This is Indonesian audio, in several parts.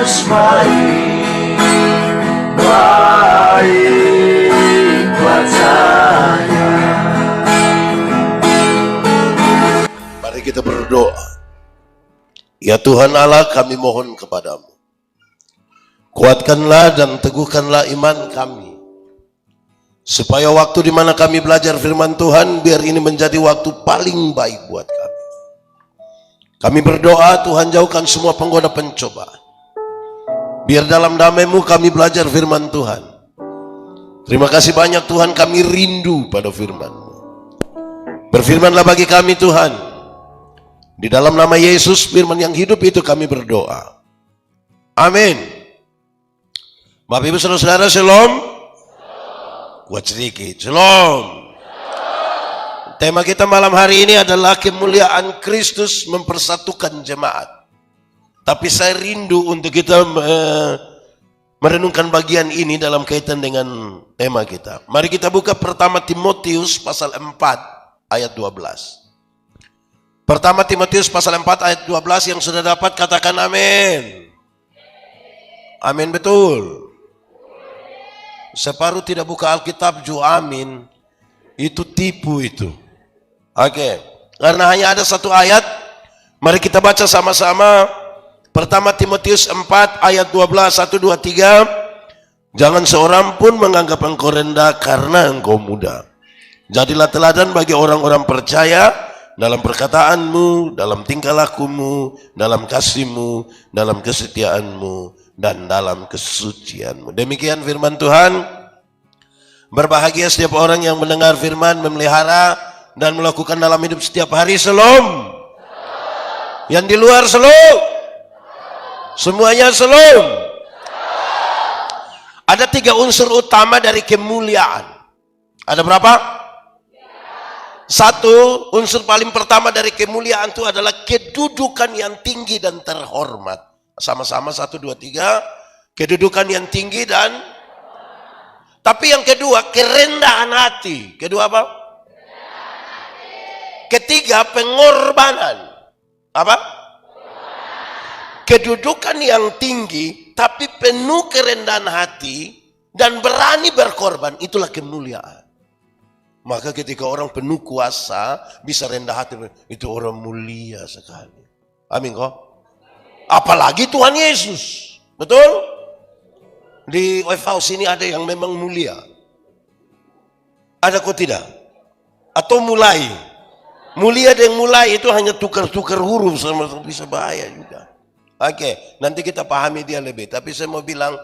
Yesus baik, baik buat saya. Mari kita berdoa. Ya Tuhan Allah, kami mohon kepadamu, kuatkanlah dan teguhkanlah iman kami, supaya waktu di mana kami belajar firman Tuhan, biar ini menjadi waktu paling baik buat kami. Kami berdoa Tuhan, jauhkan semua penggoda pencobaan. Biar dalam damai-Mu kami belajar firman Tuhan. Terima kasih banyak Tuhan, kami rindu pada firman-Mu. Berfirmanlah bagi kami Tuhan. Di dalam nama Yesus, firman yang hidup itu kami berdoa. Amin. Bapak Ibu Saudara-saudara, shalom. Kuat sedikit, shalom. Tema kita malam hari ini adalah kemuliaan Kristus mempersatukan jemaat. Tapi saya rindu untuk kita merenungkan bagian ini dalam kaitan dengan tema kita. Mari kita buka pertama Timotius pasal 4 ayat 12. Pertama Timotius pasal 4 ayat 12, yang sudah dapat katakan amin. Amin, betul. Separuh tidak buka Alkitab juga amin. Itu tipu itu. Oke, karena hanya ada satu ayat, mari kita baca sama-sama. Pertama Timotius 4 ayat 12, 1, 2, 3. Jangan seorang pun menganggap engkau rendah karena engkau muda. Jadilah teladan bagi orang-orang percaya dalam perkataanmu, dalam tingkah lakumu, dalam kasihmu, dalam kesetiaanmu, dan dalam kesucianmu. Demikian firman Tuhan. Berbahagia setiap orang yang mendengar firman, memelihara, dan melakukan dalam hidup setiap hari. Shalom. Yang di luar shalom. Semuanya shalom. Ada 3 unsur utama dari kemuliaan. Ada berapa? 1, unsur paling pertama dari kemuliaan itu adalah kedudukan yang tinggi dan terhormat. Sama-sama 1, 2, 3. Kedudukan yang tinggi dan, tapi yang kedua kerendahan hati. Kedua apa? Ketiga pengorbanan. Apa? Kedudukan yang tinggi tapi penuh kerendahan hati dan berani berkorban, itulah kemuliaan. Maka ketika orang penuh kuasa bisa rendah hati, itu orang mulia sekali. Amin kok. Apalagi Tuhan Yesus. Betul? Di WFH sini ada yang memang mulia. Ada kok tidak? Atau mulai? Mulia dan mulai itu hanya tukar-tukar huruf, sama bisa bahaya juga. Oke, nanti kita pahami dia lebih. Tapi saya mau bilang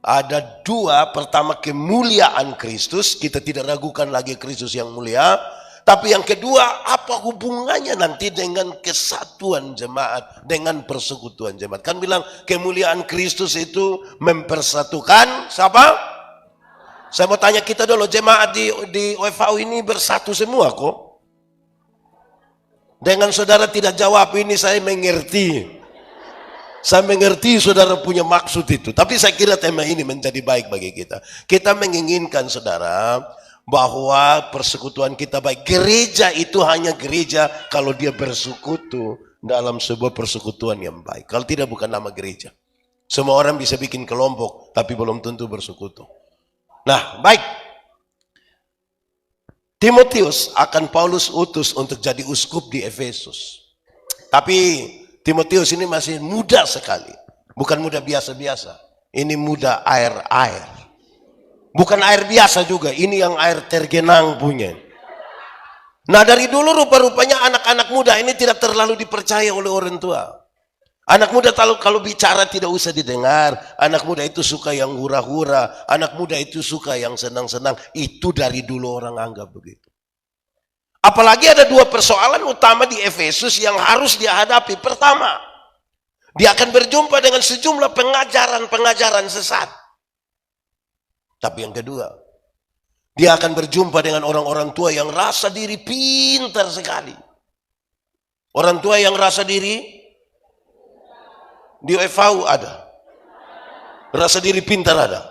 ada 2. Pertama kemuliaan Kristus, kita tidak ragukan lagi Kristus yang mulia. Tapi yang kedua, apa hubungannya nanti dengan kesatuan jemaat, dengan persekutuan jemaat? Kan bilang kemuliaan Kristus itu mempersatukan siapa? Saya mau tanya kita dulu, jemaat di OFAU ini bersatu semua kok. Dengan saudara tidak jawab ini, saya mengerti. Saya mengerti saudara punya maksud itu. Tapi saya kira tema ini menjadi baik bagi kita. Kita menginginkan saudara bahwa persekutuan kita baik. Gereja itu hanya gereja kalau dia bersekutu dalam sebuah persekutuan yang baik. Kalau tidak, bukan nama gereja. Semua orang bisa bikin kelompok, tapi belum tentu bersekutu. Nah, baik. Timotius akan Paulus utus untuk jadi uskup di Efesus. Tapi Timotius ini masih muda sekali. Bukan muda biasa-biasa. Ini muda air-air. Bukan air biasa juga. Ini yang air tergenang punya. Nah, dari dulu rupa-rupanya anak-anak muda ini tidak terlalu dipercaya oleh orang tua. Anak muda kalau bicara tidak usah didengar. Anak muda itu suka yang hura-hura. Anak muda itu suka yang senang-senang. Itu dari dulu orang anggap begitu. Apalagi ada 2 persoalan utama di Efesus yang harus dia hadapi. Pertama, dia akan berjumpa dengan sejumlah pengajaran-pengajaran sesat. Tapi yang kedua, dia akan berjumpa dengan orang-orang tua yang rasa diri pintar sekali. Orang tua yang rasa diri di OFAU ada. Rasa diri pintar ada.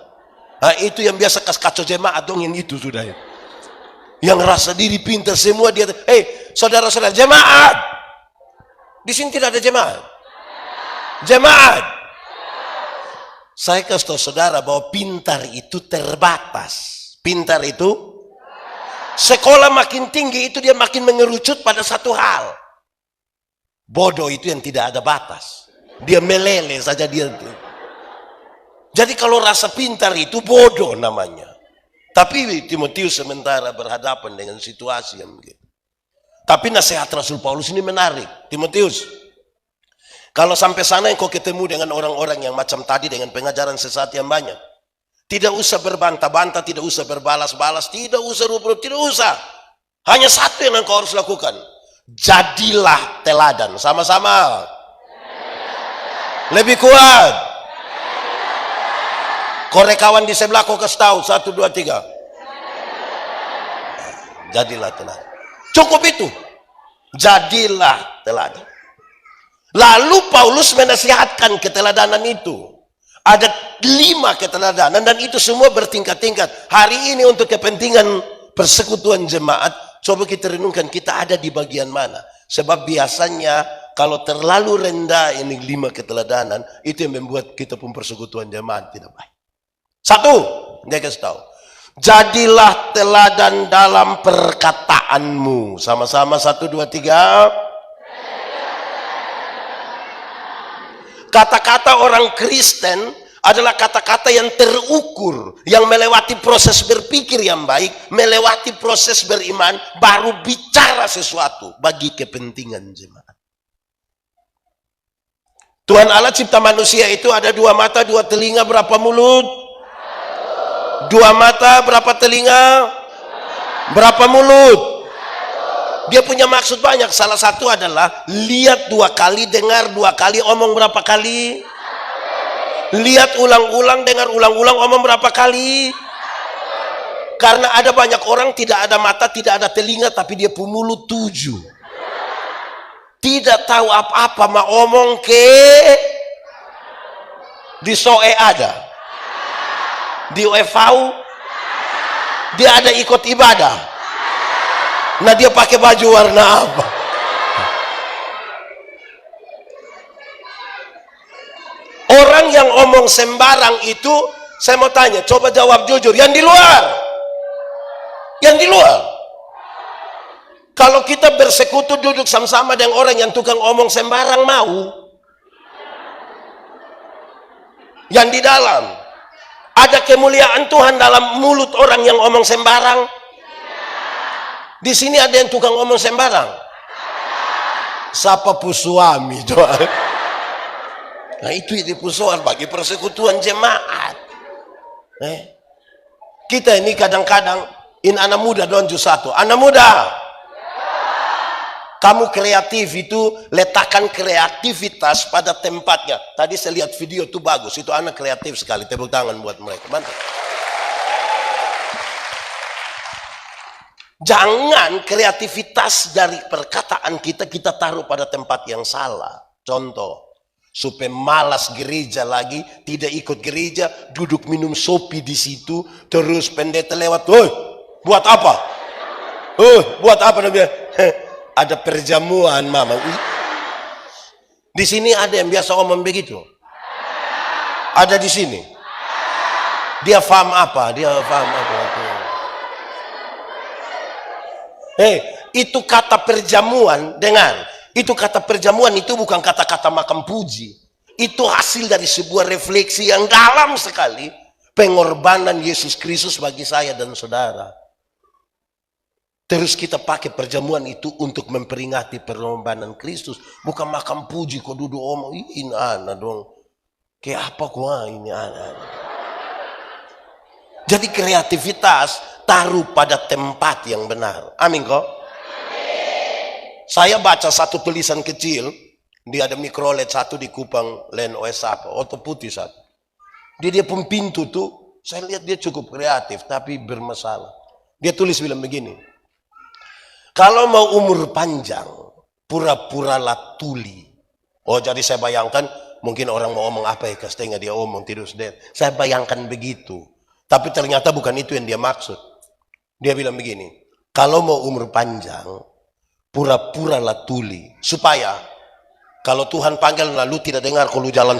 Nah, itu yang biasa kacau jemaat dong, yang itu sudah. Yang rasa diri pintar semua dia. Saudara-saudara jemaat. Di sini tidak ada jemaat. Jemaat. Saya kasih tahu saudara bahwa pintar itu terbatas. Pintar itu, sekolah makin tinggi itu dia makin mengerucut pada satu hal. Bodoh itu yang tidak ada batas. Dia meleleh saja dia. Jadi kalau rasa pintar itu bodoh namanya. Tapi Timotius sementara berhadapan dengan situasi yang begitu. Tapi nasihat Rasul Paulus ini menarik. Timotius, kalau sampai sana engkau ketemu dengan orang-orang yang macam tadi dengan pengajaran sesat yang banyak, tidak usah berbantah-bantah, tidak usah berbalas-balas, tidak usah rup-rup, tidak usah. Hanya satu yang engkau harus lakukan. Jadilah teladan. Sama-sama. Lebih kuat. Korek kawan di sebelah kau kasih tahu. 1, 2, 3. Jadilah teladan. Cukup itu. Jadilah teladan. Lalu Paulus menasihatkan keteladanan itu. Ada 5 keteladanan dan itu semua bertingkat-tingkat. Hari ini untuk kepentingan persekutuan jemaat, coba kita renungkan kita ada di bagian mana. Sebab biasanya kalau terlalu rendah ini 5 keteladanan, itu yang membuat kita pun persekutuan jemaat tidak baik. 1, dia kasih tahu. Jadilah teladan dalam perkataanmu. Sama-sama 1, 2, 3. Kata-kata orang Kristen adalah kata-kata yang terukur, yang melewati proses berpikir yang baik, melewati proses beriman, baru bicara sesuatu bagi kepentingan jemaat. Tuhan Allah cipta manusia itu ada 2 mata, 2 telinga, berapa mulut? 2 mata, berapa telinga? Berapa mulut? Dia punya maksud banyak. Salah satu adalah lihat 2 kali, dengar 2 kali, omong berapa kali? Lihat ulang-ulang, dengar ulang-ulang, omong berapa kali? Karena ada banyak orang tidak ada mata, tidak ada telinga, tapi dia punya mulut 7. Tidak tahu apa-apa, ma omong ke di soe ada. Di UFV dia ada ikut ibadah. Nah dia pakai baju warna apa? Orang yang omong sembarang itu, saya mau tanya, coba jawab jujur. Yang di luar, yang di luar. Kalau kita bersekutu duduk sama-sama dengan orang yang tukang omong sembarang, mau? Yang di dalam, ada kemuliaan Tuhan dalam mulut orang yang omong sembarang? Di sini ada yang tukang omong sembarang? Siapa suami doa? Nah itu persoalan bagi persekutuan jemaat. Kita ini kadang-kadang, in anak muda don satu, anak muda, kamu kreatif itu letakkan kreativitas pada tempatnya. Tadi saya lihat video itu bagus, itu anak kreatif sekali, tepuk tangan buat mereka. Mantap. Jangan kreativitas dari perkataan kita taruh pada tempat yang salah. Contoh, supaya malas gereja lagi, tidak ikut gereja, duduk minum sopi di situ, terus pendeta lewat, "Woi, buat apa? Buat apa?" Namanya? Ada perjamuan, mama. Di sini ada yang biasa omong begitu. Ada di sini. Dia paham apa? Dia paham apa? Itu kata perjamuan, dengar. Itu kata perjamuan itu bukan kata-kata makan puji. Itu hasil dari sebuah refleksi yang dalam sekali. Pengorbanan Yesus Kristus bagi saya dan saudara. Terus kita pakai perjamuan itu untuk memperingati pengorbanan Kristus. Bukan makan puji kok duduk omong. Ini anak dong. Kayak apa kok ini anak. Jadi kreativitas taruh pada tempat yang benar. Amin kok. Saya baca satu tulisan kecil. Dia ada mikrolet satu di Kupang Len OS apa. Oto putih satu. Dia pun pintu tuh. Saya lihat dia cukup kreatif. Tapi bermasalah. Dia tulis bilang begini. Kalau mau umur panjang, pura-puralah tuli. Oh jadi saya bayangkan, mungkin orang mau omong apa ya, setengah dia omong terus deh. Saya bayangkan begitu. Tapi ternyata bukan itu yang dia maksud. Dia bilang begini, kalau mau umur panjang, pura-puralah tuli. Supaya, kalau Tuhan panggil lalu tidak dengar kalau jalan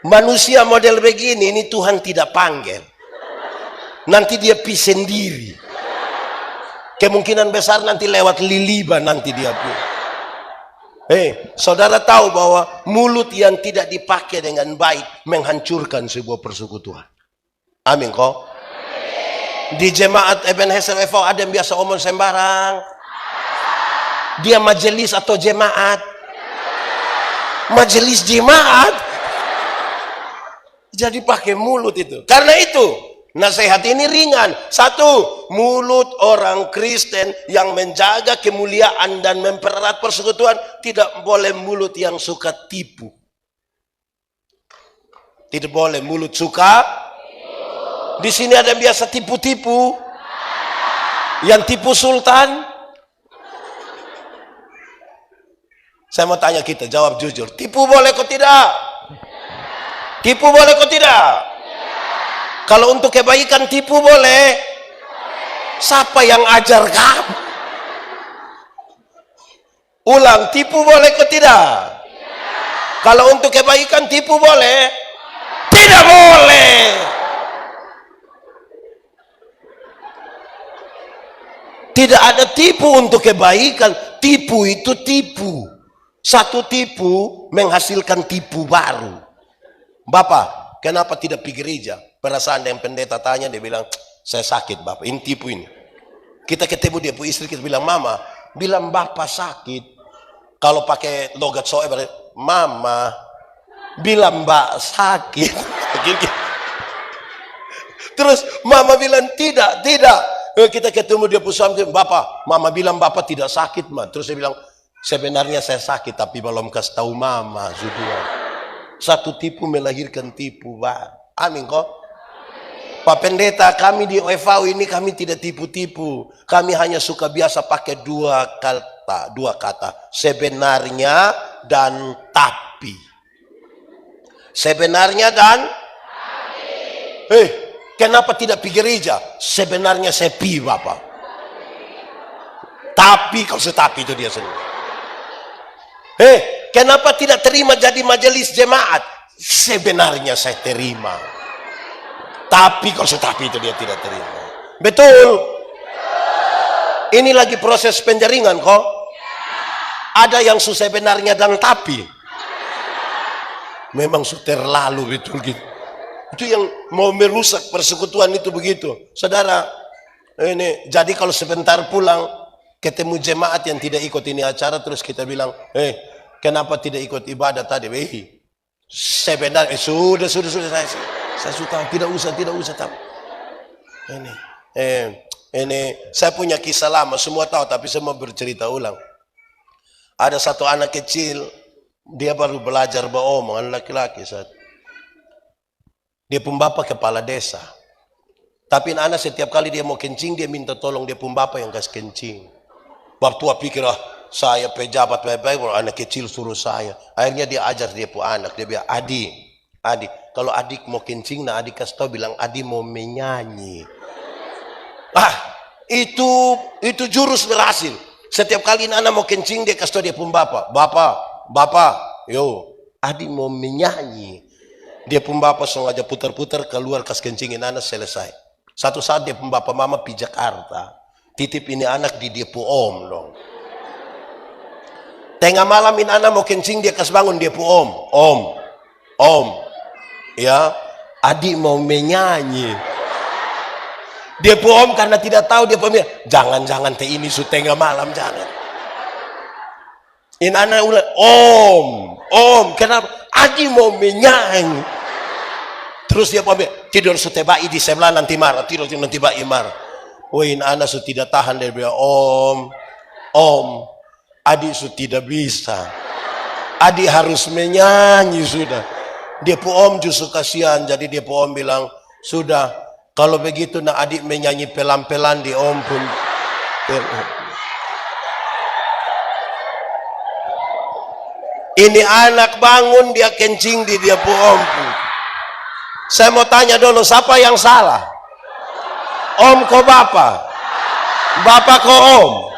Manusia model begini ini Tuhan tidak panggil. Nanti dia pi sendiri. Kemungkinan besar nanti lewat Liliba nanti dia pi. Saudara tahu bahwa mulut yang tidak dipakai dengan baik menghancurkan sebuah persekutuan. Amin kok. Di jemaat Ebenezer FO ada yang biasa omong sembarang. Dia majelis atau jemaat? Majelis jemaat. Jadi pakai mulut itu. Karena itu, nasihat ini ringan. Satu, mulut orang Kristen yang menjaga kemuliaan dan mempererat persekutuan tidak boleh mulut yang suka tipu. Tidak boleh mulut suka. Di sini ada yang biasa tipu-tipu. Yang tipu sultan. Saya mau tanya kita, jawab jujur. Tipu boleh kok tidak? Tipu boleh kok tidak? Kalau untuk kebaikan tipu boleh. Siapa yang ajar kamu? Ulang, tipu boleh kok tidak? Kalau untuk kebaikan tipu boleh? Tidak boleh. Tidak ada tipu untuk kebaikan. Tipu itu tipu. Satu tipu menghasilkan tipu baru. Bapak, kenapa tidak pergi gereja? Perasaan yang pendeta tanya, dia bilang, saya sakit Bapak, ini tipu ini. Kita ketemu dia pu istri, kita bilang, Mama, bilang Bapak sakit. Kalau pakai logat soe, Mama, bilang Mbak sakit. Terus Mama bilang, tidak. Kita ketemu dia pu suami, Bapak, Mama bilang Bapak tidak sakit, Ma. Terus dia bilang, sebenarnya saya sakit, tapi belum kasih tahu Mama, sudah. Satu tipu melahirkan tipu, Pak. Amin kok. Pak Pendeta, kami di OFAU ini kami tidak tipu-tipu. Kami hanya suka biasa pakai dua kata. Sebenarnya dan tapi. Sebenarnya dan tapi. Kenapa tidak pergi gereja? Sebenarnya saya pi, Bapak. Tapi, kalau setapi itu dia sendiri. Kenapa tidak terima jadi majelis jemaat? Sebenarnya saya terima. Tapi kalau tapi itu dia tidak terima. Betul? Ini lagi proses penjaringan kok. Ada yang sebenarnya dan tapi. Memang terlalu betul gitu. Itu yang mau merusak persekutuan itu begitu. Saudara, ini jadi kalau sebentar pulang ketemu jemaat yang tidak ikut ini acara terus kita bilang, kenapa tidak ikut ibadah tadi? Sebenarnya sudah saya sudah tidak usah tahu. Ini saya punya kisah lama, semua tahu tapi saya mau bercerita ulang. Ada satu anak kecil, dia baru belajar beromong, anak laki-laki saat. Dia pun bapak kepala desa. Tapi anak setiap kali dia mau kencing dia minta tolong dia pun bapak yang kasih kencing. Bab tua pikir saya pejabat baik-baik, anak kecil suruh saya. Akhirnya dia ajar dia pun anak, dia bilang adik, kalau adik mau kencing, nah adik kasih tahu bilang adik mau menyanyi. Itu jurus berhasil. Setiap kali anak mau kencing dia kasih tahu dia pun bapak, yo, adik mau menyanyi. Dia pun bapak sengaja putar-putar keluar kasih kencingin anak selesai. Satu saat dia pun bapak mama pi Jakarta, titip ini anak di dia pun om dong. Tengah malam ini anak mau kencing dia kasih bangun dia pun om, ya adik mau menyanyi. Dia pun om karena tidak tahu dia pun jangan teh ini su tengah malam jangan. Ini anak ulang om kenapa? Adik mau menyanyi. Terus dia pun tidur su tebai di sebelah nanti marah tidur nanti bai marah. Ini anak su tidak tahan dia bilang om. Adik su tidak bisa. Adik harus menyanyi sudah. Dia pun om justru kasihan. Jadi dia pun om bilang, sudah kalau begitu nak adik menyanyi pelan-pelan di om pun. Ini anak bangun dia kencing di dia pun om pun. Saya mau tanya dulu siapa yang salah? Om ko bapak? Bapak ko om?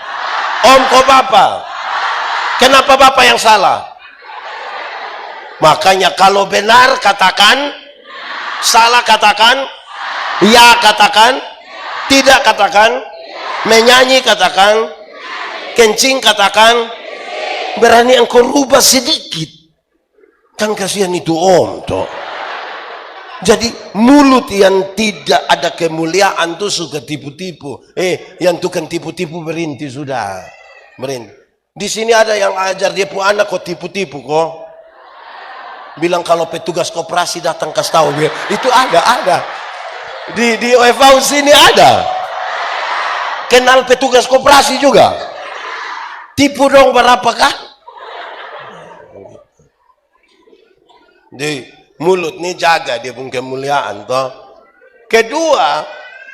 Om ko bapak? Kenapa bapak yang salah? Makanya kalau benar katakan, salah katakan, ya katakan, tidak katakan, menyanyi katakan, kencing katakan, berani engkau rubah sedikit. Kan kasihan itu om toh. Jadi mulut yang tidak ada kemuliaan tuh suka tipu-tipu. Yang tukang tipu-tipu berhenti sudah. Berhenti. Di sini ada yang ajar dia pun anak kok tipu-tipu kok. Bilang kalau petugas koperasi datang kasih tahu dia. Itu ada. Di OFV sini ada. Kenal petugas koperasi juga. Tipu dong berapakah? Di mulut nih jaga dia punya kemuliaan toh. Kedua,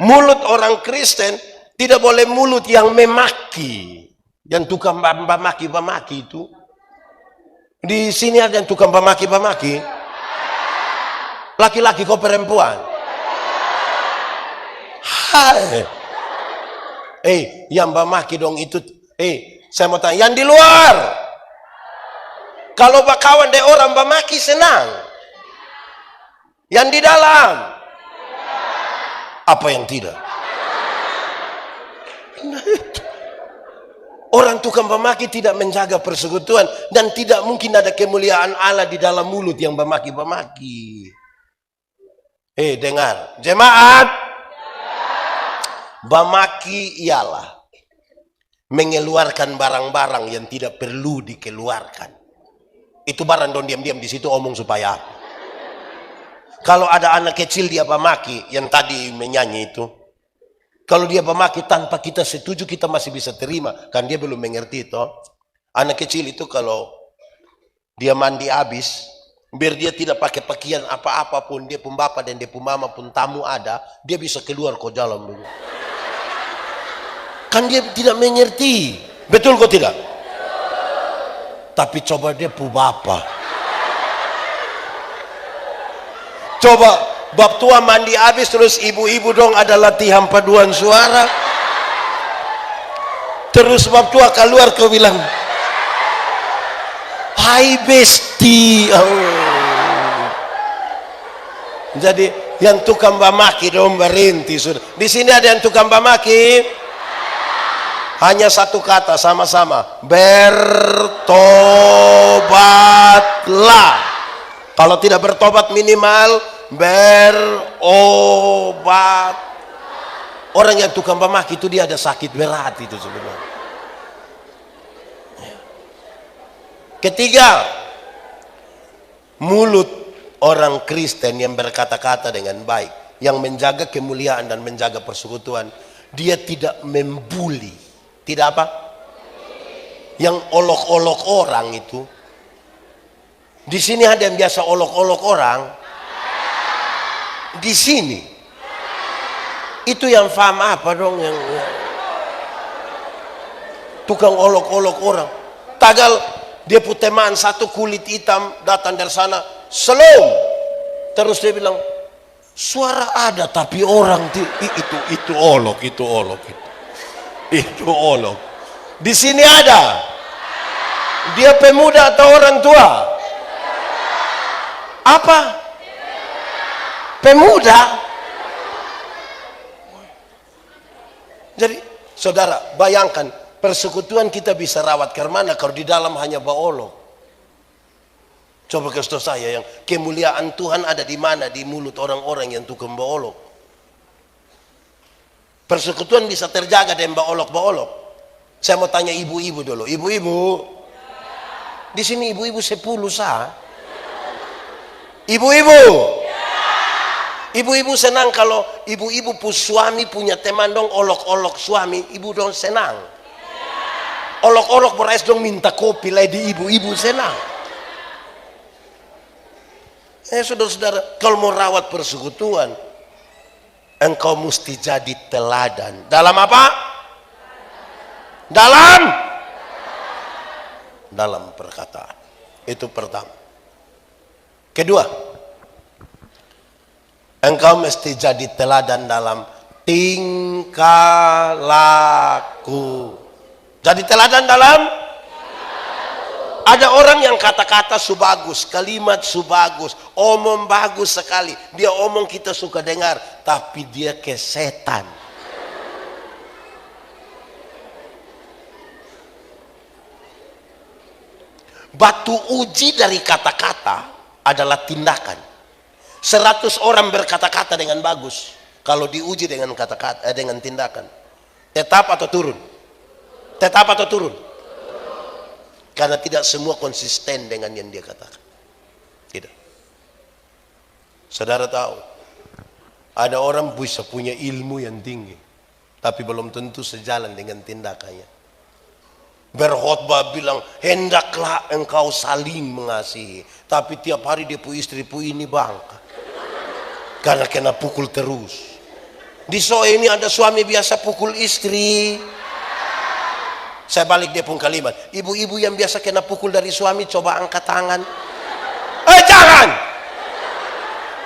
mulut orang Kristen tidak boleh mulut yang memaki, yang tukang bamaki itu. Di sini ada yang tukang bamaki, laki-laki kok perempuan. Hai, yang bamaki dong itu. Saya mau tanya, yang di luar. Kalau bakawan deh orang bamaki senang. Yang di dalam apa yang tidak? Orang tukang pemaki tidak menjaga persekutuan dan tidak mungkin ada kemuliaan Allah di dalam mulut yang bamaki. Dengar jemaat, bamaki ialah mengeluarkan barang-barang yang tidak perlu dikeluarkan. Itu barang don diam-diam di situ omong supaya apa? Kalau ada anak kecil dia pemaki yang tadi menyanyi itu, kalau dia pemaki tanpa kita setuju kita masih bisa terima, kan dia belum mengerti itu. Anak kecil itu kalau dia mandi habis, biar dia tidak pakai pakaian apa-apa pun, dia pun bapak dan dia pun mama pun tamu ada, dia bisa keluar ke jalan dulu. Kan dia tidak mengerti, betul kok tidak? Tapi coba dia pun bapak. Coba bab tua mandi habis terus ibu-ibu dong ada latihan paduan suara. Terus bab tua keluar kau bilang, "Hai besti." Jadi yang tukang bamaki dong berhenti sudah. Di sini ada yang tukang bamaki. Hanya satu kata sama-sama, bertobatlah. Kalau tidak bertobat minimal berobat. Orang yang tukang pemaki itu dia ada sakit berat itu sebenarnya. Ketiga, mulut orang Kristen yang berkata-kata dengan baik, yang menjaga kemuliaan dan menjaga persekutuan, dia tidak membuli. Tidak apa? Yang olok-olok orang itu. Di sini ada yang biasa olok-olok orang. Di sini. Itu yang paham apa dong yang tukang olok-olok orang. Tagal dia punya teman satu kulit hitam datang dari sana, "Shalom." Terus dia bilang, "Suara ada tapi orang itu olok, itu olok." Itu olok. Di sini ada. Dia pemuda atau orang tua? Apa? Pemuda. Jadi saudara bayangkan persekutuan kita bisa rawat karena kalau di dalam hanya baolok. Coba kasih tahu saya yang kemuliaan Tuhan ada di mana? Di mulut orang-orang yang tukang baolok. Persekutuan bisa terjaga dengan baolok-baolok. Saya mau tanya ibu-ibu dulu. Ibu-ibu. Di sini ibu-ibu 10 sah. Ibu-ibu. Ibu-ibu senang kalau ibu-ibu suami punya teman dong olok-olok suami, ibu dong senang. Olok-olok berais dong minta kopi lah di ibu-ibu senang. Saudara-saudara, kalau mau rawat persekutuan, engkau mesti jadi teladan. Dalam apa? Dalam perkataan. Itu pertama. Kedua, engkau mesti jadi teladan dalam tingkah laku. Jadi teladan dalam Ada orang yang kata-kata su bagus, kalimat su bagus, omong bagus sekali. Dia omong kita suka dengar, tapi dia ke setan. Batu uji dari kata-kata adalah tindakan. 100 orang berkata-kata dengan bagus, kalau diuji dengan kata-kata dengan tindakan, tetap atau turun? Tetap atau turun? Karena tidak semua konsisten dengan yang dia katakan. Tidak. Saudara tahu, ada orang bisa punya ilmu yang tinggi, tapi belum tentu sejalan dengan tindakannya. Berkhotbah bilang, hendaklah engkau saling mengasihi, tapi tiap hari dia pu istri pu ini bangka, karena kena pukul terus. Di Soe ini ada suami biasa pukul istri. Saya balik dia pun kalimat, ibu-ibu yang biasa kena pukul dari suami, coba angkat tangan. Jangan!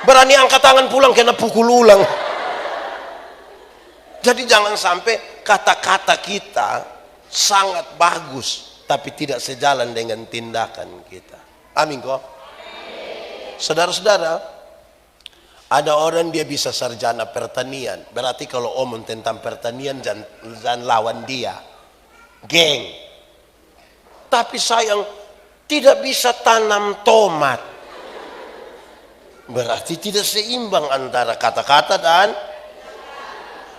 Berani angkat tangan pulang kena pukul ulang. Jadi jangan sampai kata-kata kita sangat bagus, tapi tidak sejalan dengan tindakan kita. Amin kok? Saudara-saudara, ada orang dia bisa sarjana pertanian, berarti kalau omong tentang pertanian jangan lawan dia. Geng. Tapi sayang tidak bisa tanam tomat, berarti tidak seimbang antara kata-kata dan.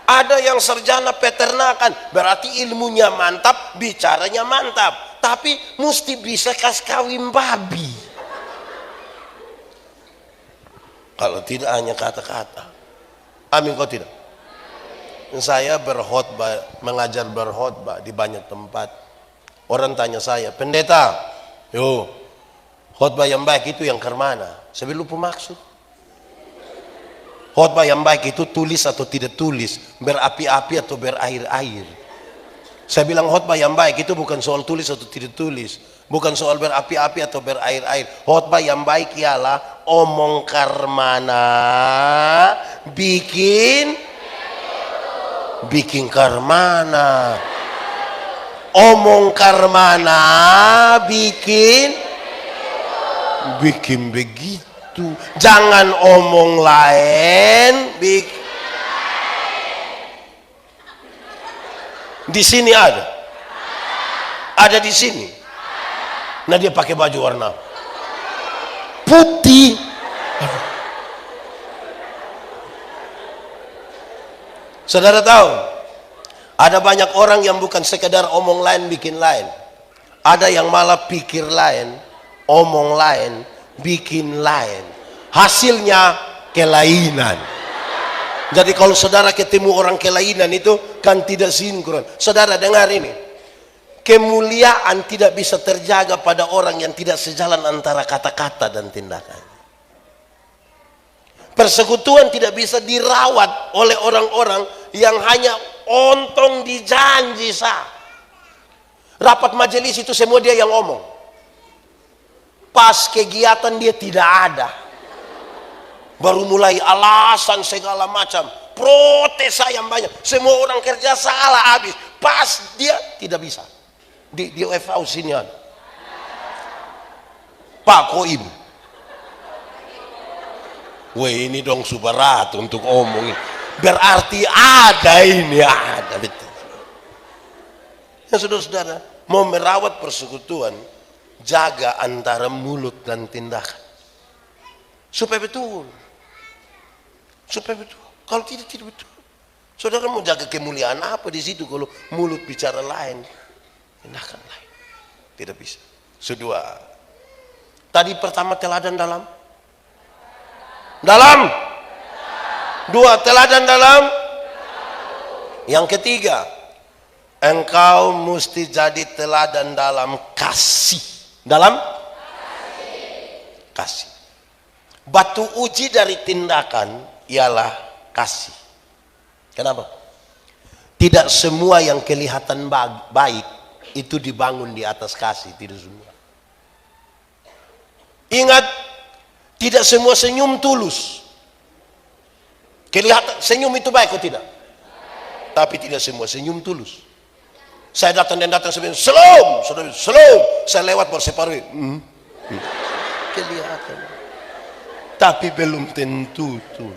Ada yang sarjana peternakan, berarti ilmunya mantap, bicaranya mantap, tapi mesti bisa kawin babi. Kalau tidak hanya kata-kata. Amin kok tidak? Saya berkhotbah, mengajar berkhotbah di banyak tempat. Orang tanya saya, pendeta, yo, khotbah yang baik itu yang ke mana? Saya lupa maksud. Khotbah yang baik itu tulis atau tidak tulis, berapi-api atau berair-air. Saya bilang khotbah yang baik itu bukan soal tulis atau tidak tulis, bukan soal berapi-api atau berair-air. Khotbah yang baik ialah omong karmana, bikin karmana, omong karmana, bikin begitu. Jangan omong lain, di sini ada di sini. Nah dia pakai baju warna putih. Saudara tahu, ada banyak orang yang bukan sekedar omong lain bikin lain. Ada yang malah pikir lain, omong lain, bikin lain. Hasilnya kelainan. Jadi kalau saudara ketemu orang kelainan itu kan tidak sinkron. Saudara dengar ini, kemuliaan tidak bisa terjaga pada orang yang tidak sejalan antara kata-kata dan tindakan. Persekutuan tidak bisa dirawat oleh orang-orang yang hanya ontong di janji sah. Rapat majelis itu semua dia yang ngomong, pas kegiatan dia tidak ada. Baru mulai alasan segala macam, protes yang banyak, semua orang kerja salah habis. Pas dia tidak bisa. Di UFA sini ada Pak Koim. Weh ini dong subarat untuk omongin, berarti ada ini, ada betul. Ya saudara-saudara, mau merawat persekutuan, jaga antara mulut dan tindakan supaya betul, supaya betul. Kalau tidak betul, saudara mau jaga kemuliaan apa di situ kalau mulut bicara lain, tindakan lain? Tidak bisa. Kedua, tadi pertama teladan dalam dua, teladan dalam. Yang ketiga, engkau mesti jadi teladan dalam kasih. Dalam kasih. Batu uji dari tindakan ialah kasih. Kenapa? Tidak semua yang kelihatan baik itu dibangun di atas kasih, tidak semua. Ingat, tidak semua senyum tulus. Kelihatan senyum itu baik atau tidak? Tapi tidak semua senyum tulus. Saya datang dan datang sebenarnya, Shalom, saudara, Shalom. Saya lewat baru saya parui. Kelihatan. Tapi belum tentu tuh.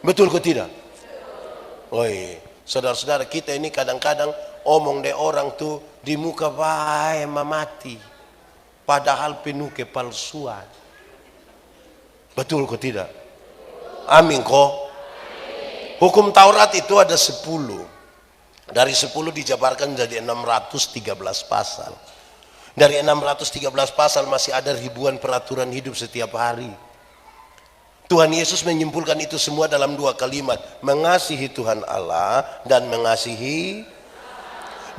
Betul kok tidak? Oi, saudara-saudara, kita ini kadang-kadang omong deh orang tuh di muka baik mati. Padahal penuh kepalsuan. Betul kok tidak? Amin kok. Hukum Taurat itu ada 10. Dari 10 dijabarkan jadi 613 pasal. Dari 613 pasal masih ada ribuan peraturan hidup setiap hari. Tuhan Yesus menyimpulkan itu semua dalam 2 kalimat. Mengasihi Tuhan Allah dan mengasihi.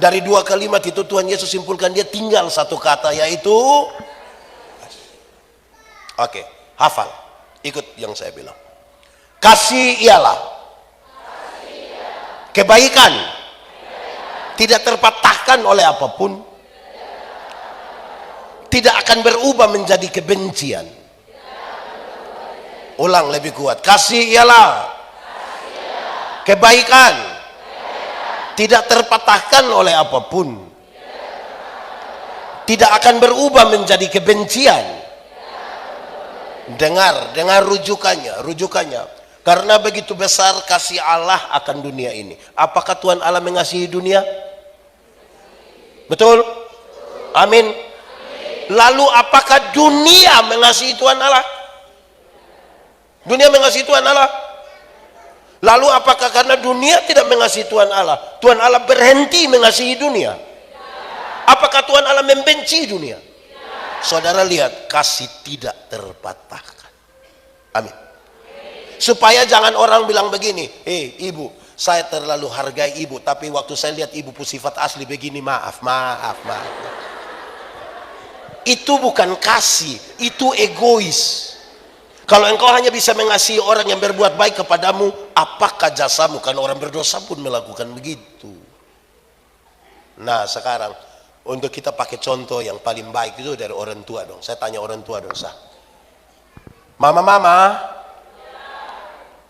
Dari 2 kalimat itu Tuhan Yesus simpulkan dia tinggal satu kata, yaitu oke, hafal. Ikut yang saya bilang. Kasih ialah kebaikan, tidak terpatahkan oleh apapun, tidak akan berubah menjadi kebencian. Ulang lebih kuat. Kasih ialah kebaikan, tidak terpatahkan oleh apapun, tidak akan berubah menjadi kebencian. Dengar rujukannya. Karena begitu besar kasih Allah akan dunia ini. Apakah Tuhan Allah mengasihi dunia? Betul? Amin. Lalu apakah dunia mengasihi Tuhan Allah? Dunia mengasihi Tuhan Allah. Lalu apakah karena dunia tidak mengasihi Tuhan Allah, Tuhan Allah berhenti mengasihi dunia? Apakah Tuhan Allah membenci dunia? Saudara lihat, kasih tidak terpatahkan. Amin. Supaya jangan orang bilang begini, ibu, saya terlalu hargai ibu, tapi waktu saya lihat ibu sifat asli begini, maaf. Itu bukan kasih, itu egois. Kalau engkau hanya bisa mengasihi orang yang berbuat baik kepadamu, apakah jasamu? Karena orang berdosa pun melakukan begitu. Nah sekarang, untuk kita pakai contoh yang paling baik itu dari orang tua dong. Saya tanya orang tua dong, sah. Mama.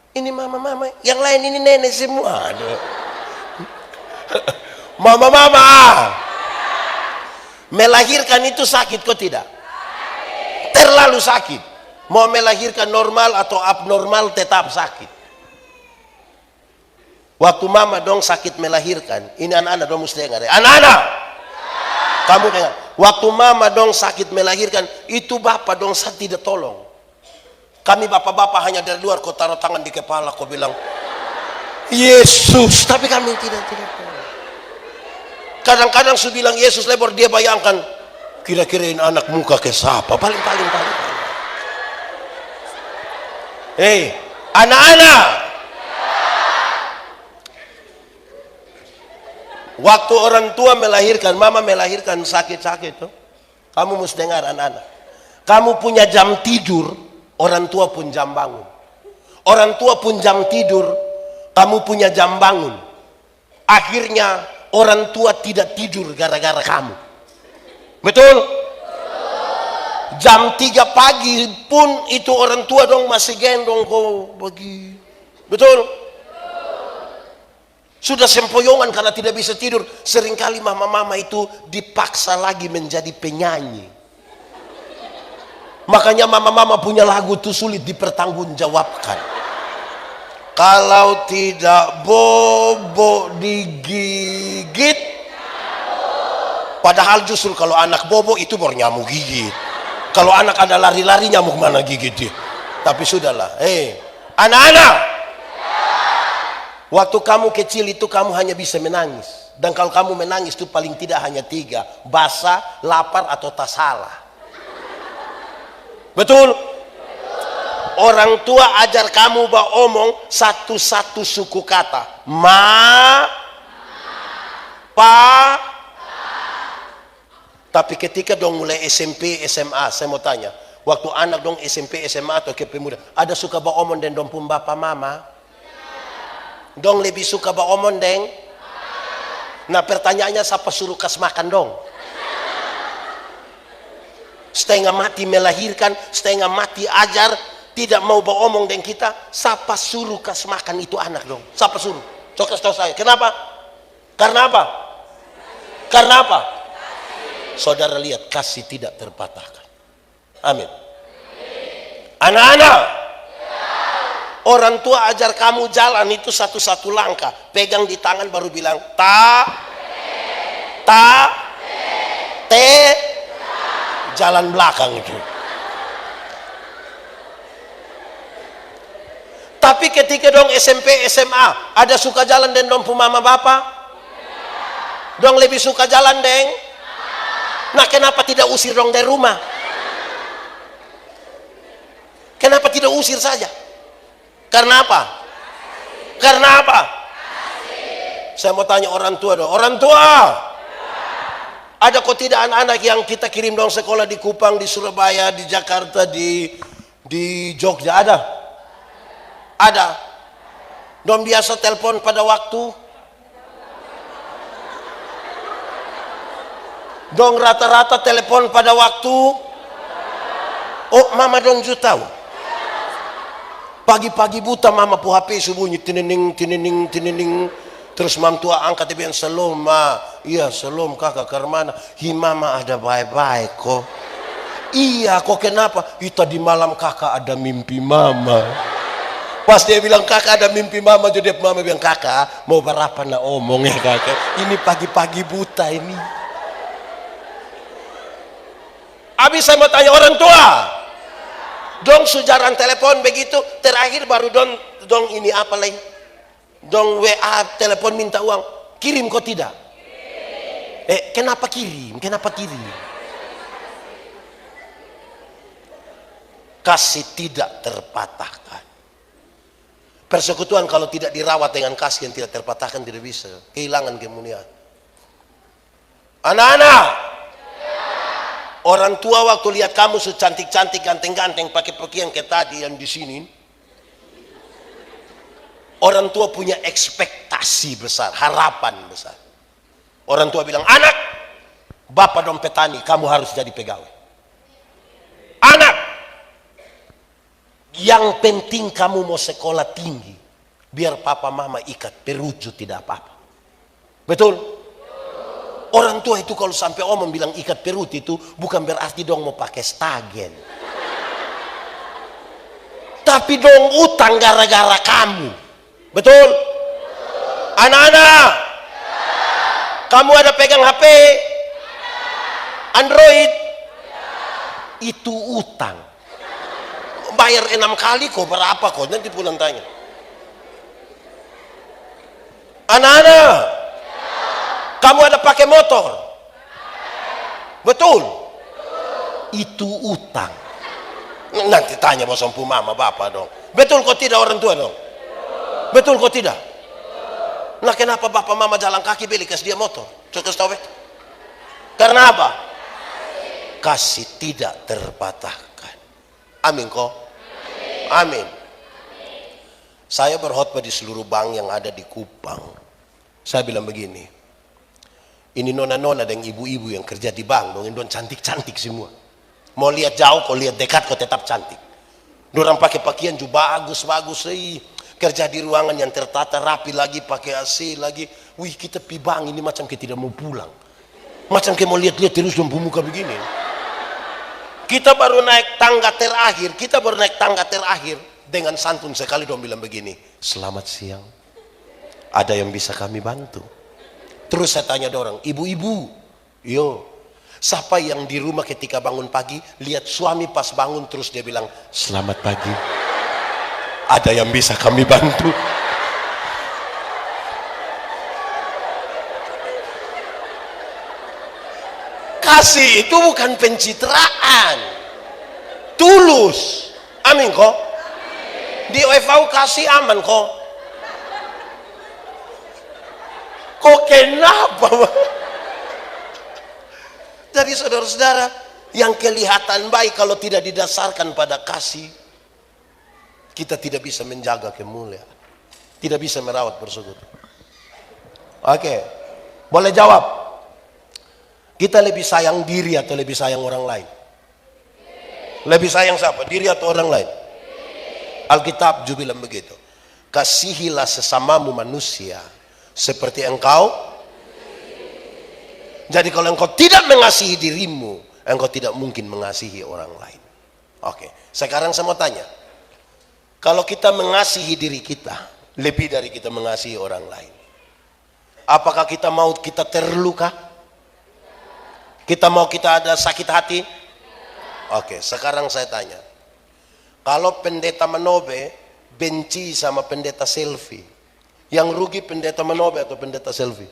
Ini mama. Yang lain ini nenek semua. Mama. Melahirkan itu sakit kok tidak? Terlalu sakit. Mau melahirkan normal atau abnormal tetap sakit. Waktu mama dong sakit melahirkan, ini anak-anak dong mesti dengar ya. Anak-anak, kamu dengar. Waktu mama dong sakit melahirkan, itu bapak dong saya tidak tolong. Kami bapak-bapak hanya dari luar, kau taruh tangan di kepala, kau bilang Yesus, tapi kami tidak tolong. Kadang-kadang saya bilang Yesus lebar, dia bayangkan kira-kira ini anak muka ke siapa, paling. Anak-anak, waktu orang tua melahirkan, mama melahirkan sakit-sakit tuh, kamu mesti dengar anak-anak. Kamu punya jam tidur, orang tua pun jam bangun. Orang tua pun jam tidur, kamu punya jam bangun. Akhirnya orang tua tidak tidur gara-gara kamu. Betul? Jam 3 pagi pun itu orang tua dong masih gendong kau bagi. Betul? Sudah sempoyongan karena tidak bisa tidur. Seringkali mama-mama itu dipaksa lagi menjadi penyanyi. Makanya mama-mama punya lagu itu sulit dipertanggungjawabkan. Kalau tidak bobo digigit. Padahal justru kalau anak bobo itu baru nyamuk gigit. Kalau anak ada lari-lari nyamuk mana gigit dia. Tapi sudahlah. Anak-anak. Waktu kamu kecil itu kamu hanya bisa menangis. Dan kalau kamu menangis itu paling tidak hanya 3. Basah, lapar, atau tak salah. Betul? Orang tua ajar kamu omong satu-satu suku kata. Pa. Tapi ketika dong mulai SMP, SMA, saya mau tanya, waktu anak dong SMP, SMA atau ke pemuda, ada suka omong dan dong pun bapak mama? Dong lebih suka omong deng? Nah pertanyaannya siapa suruh kas makan dong? Setengah mati melahirkan, setengah mati ajar, tidak mau omong deng kita, siapa suruh kas makan itu anak dong? Siapa suruh? Coba kasih tahu saya. Kenapa? Karena apa? Karena apa? Saudara lihat, kasih tidak terpatahkan. Amin. Anak-anak, orang tua ajar kamu jalan itu satu-satu langkah. Pegang di tangan baru bilang jalan belakang itu. Tapi ketika dong SMP, SMA, ada suka jalan den dong mama bapak? Dong lebih suka jalan deng? Nah, kenapa tidak usir dong dari rumah? Kenapa tidak usir saja? Karena apa? Karena apa? Saya mau tanya orang tua dong. Orang tua, ada kok tidak anak-anak yang kita kirim dong sekolah di Kupang, di Surabaya, di Jakarta, di Jogja? Ada? Ada. Dong biasa telepon pada waktu. Dong rata-rata telepon pada waktu. Oh, mama dong juga tahu. Pagi-pagi buta mama pu HP bunyi tinening. Terus mam tua angkat dia bilang, "Selom ma." "Iya, selom kakak, karmana?" "Hi mama ada baik-baik kok." "Iya kok, kenapa?" "Ih, tadi malam kakak ada mimpi mama." Pas dia bilang kakak ada mimpi mama, jadi mama bilang, "Kakak mau berapa nak omong ya kakak? Ini pagi-pagi buta ini." Habis saya mau tanya orang tua, dong sujaran telepon begitu, terakhir baru dong ini apa lagi? Dong WA telepon minta uang, kirim kok tidak? Kenapa kirim? Kenapa kirim? Kasih tidak terpatahkan. Persekutuan kalau tidak dirawat dengan kasih yang tidak terpatahkan tidak bisa, kehilangan kemuliaan. Anak-anak, orang tua waktu lihat kamu secantik-cantik, ganteng-ganteng, pakai pakaian kayak tadi yang di sini, orang tua punya ekspektasi besar, harapan besar. Orang tua bilang, "Anak, bapak dong petani, kamu harus jadi pegawai. Anak, yang penting kamu mau sekolah tinggi, biar papa mama ikat perucu tidak apa-apa." Betul? Orang tua itu kalau sampai omong bilang ikat perut itu bukan berarti dong mau pakai stagen. Tapi dong utang gara-gara kamu. Betul? Anak-anak, kamu ada pegang HP Android? Itu utang. Bayar 6 kali kok, berapa kok? Nanti pulang tanya. Anak-anak, kamu ada pakai motor? Betul? Itu utang. Nanti tanya bos ompu mama bapak dong. Betul kok tidak orang tua dong? Betul kok tidak? Nah, kenapa bapak mama jalan kaki beli kasih dia motor? Coba tahu bet? Karena apa? Kasih tidak terpatahkan. Amin kok? Amin. Saya berkhotbah di seluruh bank yang ada di Kupang. Saya bilang begini, ini nona-nona dan ibu-ibu yang kerja di bank dong, don cantik-cantik semua. Mau lihat jauh kok, lihat dekat kok tetap cantik. Dorang pakai pakaian juga bagus-bagus, kerja di ruangan yang tertata rapi lagi, pakai AC lagi. Wih, kita pi bank ini macam kayak tidak mau pulang. Macam kayak mau lihat-lihat terus dong muka begini. Kita baru naik tangga terakhir, dengan santun sekali dong bilang begini, "Selamat siang, ada yang bisa kami bantu?" Terus saya tanya orang, "Ibu-ibu, yo, siapa yang di rumah ketika bangun pagi lihat suami pas bangun terus dia bilang, 'Selamat pagi, ada yang bisa kami bantu?'" Kasih itu bukan pencitraan, tulus. Amin kok? Di OFV kasih aman kok? Kok kenapa? Jadi saudara-saudara, yang kelihatan baik kalau tidak didasarkan pada kasih, kita tidak bisa menjaga kemuliaan, tidak bisa merawat persekutuan. Oke, boleh jawab? Kita lebih sayang diri atau lebih sayang orang lain? Lebih sayang siapa? Diri atau orang lain? Alkitab juga bilang begitu. Kasihilah sesamamu manusia seperti engkau. Jadi kalau engkau tidak mengasihi dirimu, engkau tidak mungkin mengasihi orang lain. Oke, sekarang saya mau tanya. Kalau kita mengasihi diri kita, lebih dari kita mengasihi orang lain. Apakah kita mau kita terluka? Kita mau kita ada sakit hati? Oke, sekarang saya tanya. Kalau pendeta Manobe benci sama pendeta Selfie, yang rugi pendeta Manobe atau pendeta Selfie?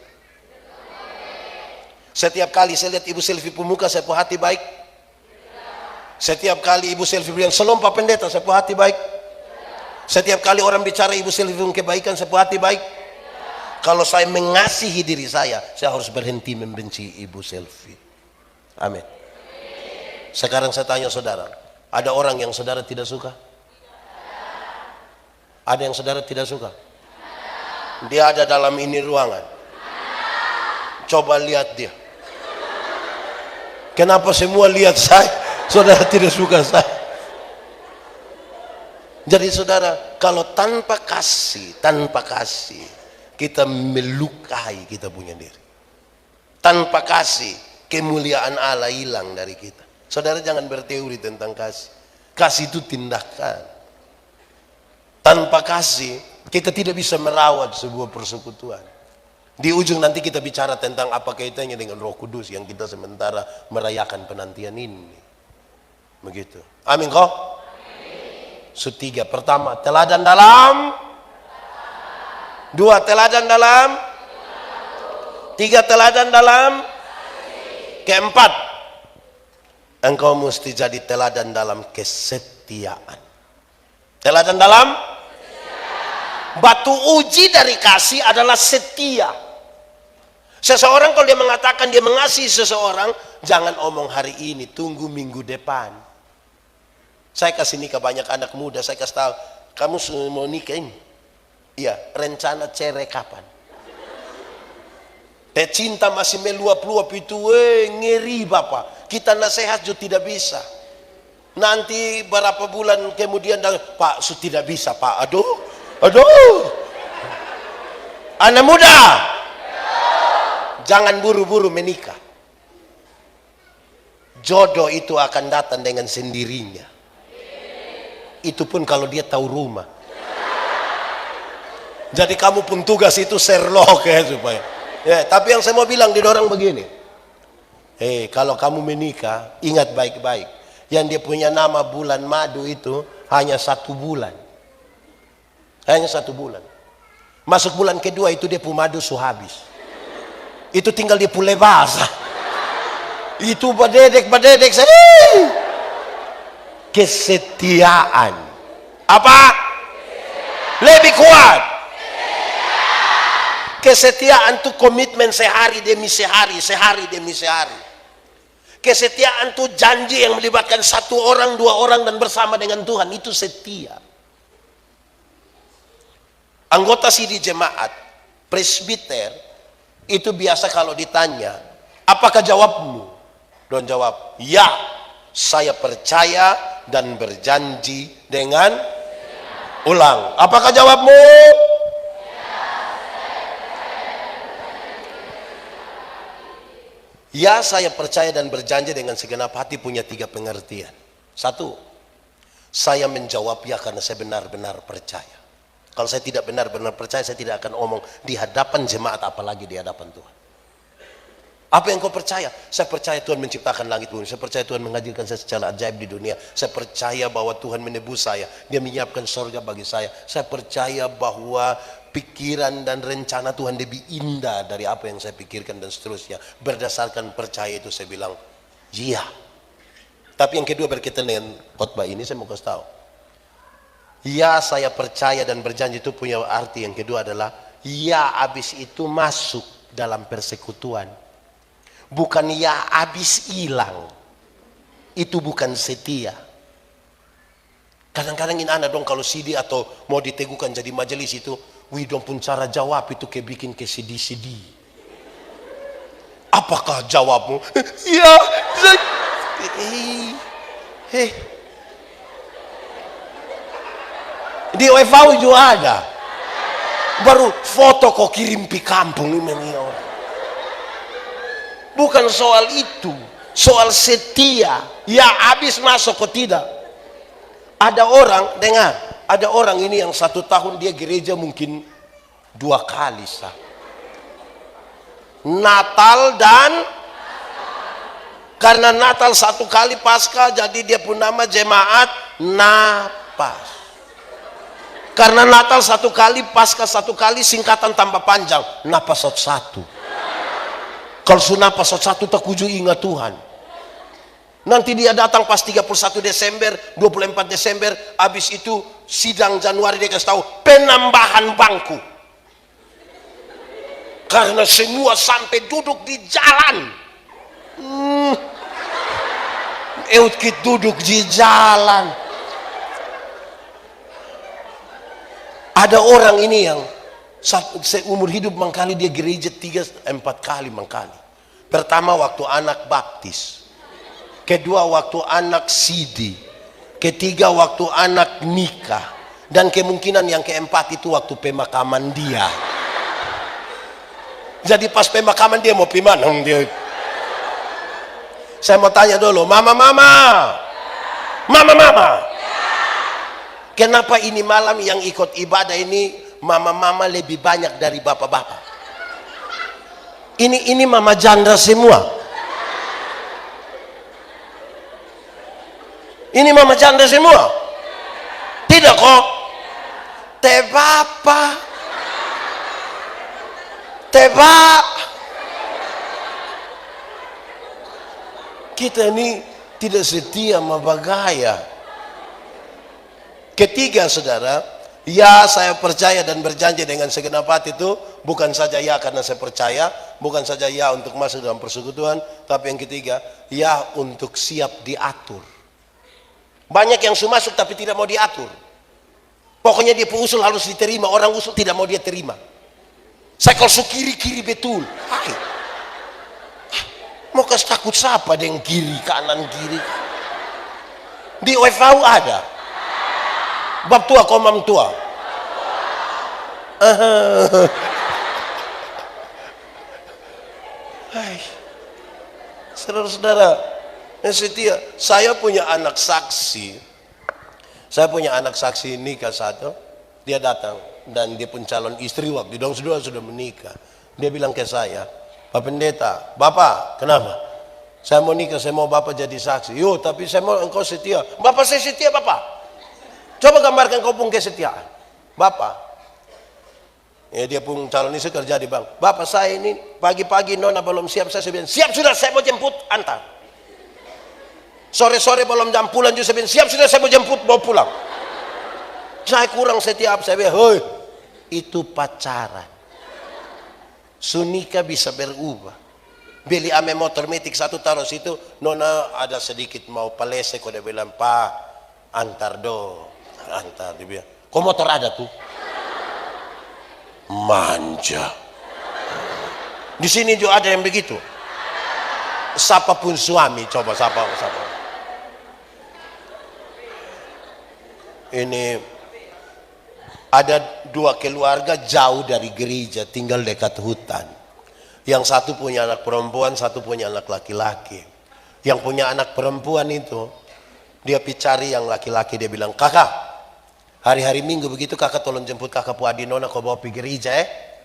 Setiap kali saya lihat ibu Selfie pemuka, saya punya hati baik. Setiap kali ibu Selfie bilang selompa pendeta, saya punya hati baik. Setiap kali orang bicara ibu Selfie kebaikan, saya punya hati baik. Kalau saya mengasihi diri saya harus berhenti membenci ibu Selfie. Amin. Sekarang saya tanya saudara, ada orang yang saudara tidak suka? Ada yang saudara tidak suka? Dia ada dalam ini ruangan. Coba lihat dia. Kenapa semua lihat saya? Saudara tidak suka saya. Jadi saudara, kalau tanpa kasih, kita melukai kita punya diri. Tanpa kasih, kemuliaan Allah hilang dari kita. Saudara jangan berteori tentang kasih. Kasih itu tindakan. Tanpa kasih, kita tidak bisa merawat sebuah persekutuan. Di ujung nanti kita bicara tentang apa kaitannya dengan Roh Kudus yang kita sementara merayakan penantian ini. Begitu. Amin kok? Setiga. Pertama, teladan dalam. Dua, teladan dalam. Tiga, teladan dalam. Keempat, engkau mesti jadi teladan dalam kesetiaan. Teladan dalam. Batu uji dari kasih adalah setia. Seseorang kalau dia mengatakan dia mengasihi seseorang, jangan omong hari ini, tunggu minggu depan. Saya kasih nikah banyak anak muda, saya kasih tahu, kamu mau nikah ini? Iya, rencana cerai kapan? Cinta masih meluap-luap itu, ngeri Bapak. Kita nasihat juga tidak bisa. Nanti berapa bulan kemudian, Pak, tidak bisa Pak, aduh. Anak muda, jangan buru-buru menikah. Jodoh itu akan datang dengan sendirinya. Itu pun kalau dia tahu rumah. Jadi kamu pun tugas itu Sherlock ya supaya. Ya, tapi yang saya mau bilang di orang begini. Kalau kamu menikah, ingat baik-baik. Yang dia punya nama bulan madu itu hanya 1 bulan. Hanya 1 bulan. Masuk bulan kedua itu dia punya madu habis. Itu tinggal dia pule basah. Itu badedek kesetiaan. Apa? Lebih kuat. Kesetiaan itu komitmen sehari demi sehari. Kesetiaan itu janji yang melibatkan 1 orang, 2 orang dan bersama dengan Tuhan. Itu setia. Anggota sidi jemaat, presbiter, itu biasa kalau ditanya, apakah jawabmu? Don jawab, ya, saya percaya dan berjanji dengan ulang. Apakah jawabmu? Ya, saya percaya dan berjanji dengan segenap hati punya 3 pengertian. 1, saya menjawab ya karena saya benar-benar percaya. Kalau saya tidak benar-benar percaya, saya tidak akan omong di hadapan jemaat, apalagi di hadapan Tuhan. Apa yang kau percaya? Saya percaya Tuhan menciptakan langit bumi. Saya percaya Tuhan menghadirkan saya secara ajaib di dunia. Saya percaya bahwa Tuhan menebus saya. Dia menyiapkan surga bagi saya. Saya percaya bahwa pikiran dan rencana Tuhan lebih indah dari apa yang saya pikirkan dan seterusnya. Berdasarkan percaya itu saya bilang, iya. Tapi yang kedua berkaitan dengan khotbah ini, saya mau kasih tahu. Ya, saya percaya dan berjanji itu punya arti yang kedua adalah ya, habis itu masuk dalam persekutuan. Bukan ya habis hilang. Itu bukan setia. Kadang-kadang ini anak dong kalau sidi atau mau diteguhkan jadi majelis itu, dong pun cara jawab itu kayak bikin kesedih-sedih. Apakah jawabmu? Ya, di WFV juga ada. Baru foto kok kirim pi kampung ini orang. Bukan soal itu, soal setia. Ya habis masuk kok tidak. Ada orang, dengar, ada orang ini yang 1 tahun dia gereja mungkin 2 kali sah. Natal dan karena Natal 1 kali Paskah, jadi dia pun nama jemaat Napas. Karena Natal 1 kali, Paskah 1 kali, singkatan tambah panjang, Napasot 1. Kalau sudah Napasot 1 tak kuju ingat Tuhan. Nanti dia datang pas 31 Desember, 24 Desember, habis itu sidang Januari dia kasih tahu penambahan bangku. Karena semua sampai duduk di jalan. Eut duduk di jalan. Ada orang ini yang seumur hidup mangkali dia gereja 3-4 kali mangkali. Pertama waktu anak baptis, kedua waktu anak sidi, ketiga waktu anak nikah, dan kemungkinan yang keempat itu waktu pemakaman dia. Jadi pas pemakaman dia mau gimana dia? Saya mau tanya dulu, mama, kenapa ini malam yang ikut ibadah ini mama lebih banyak dari bapak-bapak? Ini mama janda semua. Ini mama janda semua. Tidak kok. Teh bapak. Tebak. Kita ini tidak setia sama bagaya. Ketiga, saudara, ya saya percaya dan berjanji dengan segenap hati itu bukan saja ya karena saya percaya, bukan saja ya untuk masuk dalam persekutuan, tapi yang ketiga, ya untuk siap diatur. Banyak yang sudah masuk tapi tidak mau diatur. Pokoknya dia usul harus diterima, orang usul tidak mau dia terima. Saya kalau kiri betul. Hai. Mau kasih takut siapa dengan kiri, kanan, kiri? Di OFAU ada. Bab tua, komam tua. Hai. Saudara-saudara yang setia, saya punya anak saksi. Saya punya anak saksi nikah satu. Dia datang dan dia pun calon istri waktu dong sudah menikah. Dia bilang ke saya, Pak Pendeta, Bapak, kenapa? Saya mau nikah, saya mau Bapak jadi saksi. Yo, tapi saya mau engkau setia. Bapak saya setia, Bapak. Coba gambarkan kau pun kesetiaan. Bapak. Ya, dia pun calon istri kerja di bank. Bapak saya ini pagi-pagi nona belum siap, saya bilang, siap sudah, saya mau jemput, antar. Sore-sore belum jam pulang juga saya bilang, siap sudah, saya mau jemput, mau pulang. Saya kurang setiap, saya bilang, hoi, itu pacaran. Sunika bisa berubah. Beli ame motor metik satu taruh situ, nona ada sedikit mau palese, kau dia bilang, Pak, antar do, antar. Dia bilang, kok motor ada tuh? Manja. Di sini juga ada yang begitu. Siapapun suami, coba siapa. Ini ada 2 keluarga jauh dari gereja, tinggal dekat hutan. Yang satu punya anak perempuan, satu punya anak laki-laki. Yang punya anak perempuan itu, dia cari yang laki-laki, dia bilang, kakak, hari-hari minggu begitu kakak tolong jemput kakak puadi nona, kau bawa pergi gereja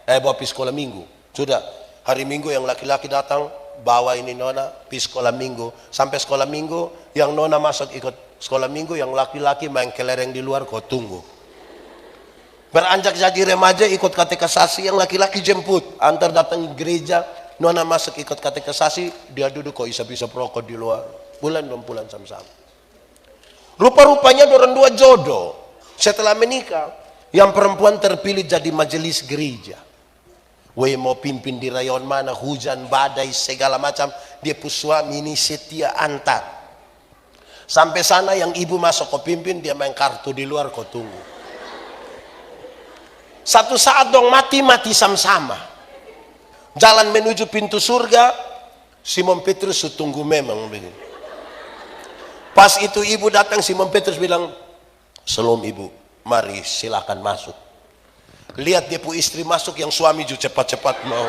bawa pergi sekolah minggu. Sudah, hari minggu yang laki-laki datang, bawa ini nona pergi sekolah minggu. Sampai sekolah minggu, yang nona masuk ikut sekolah minggu, yang laki-laki main kelereng di luar, kau tunggu. Beranjak jadi remaja ikut katekisasi, yang laki-laki jemput, antar datang gereja, nona masuk ikut katekisasi, dia duduk kok bisa perokok di luar. Bulan sama-sama. Rupa-rupanya dorang 2 jodoh. Setelah menikah, yang perempuan terpilih jadi majelis gereja. Weh mau pimpin di rayon mana, hujan, badai, segala macam, dia pun suami ini setia antar. Sampai sana yang ibu masuk kau pimpin, dia main kartu di luar kau tunggu. Satu saat dong mati sama-sama. Jalan menuju pintu surga, Simon Petrus tunggu memang begini. Pas itu ibu datang, Simon Petrus bilang, "Shalom ibu, mari silakan masuk." Lihat dia pu istri masuk, yang suami juga cepat-cepat mau.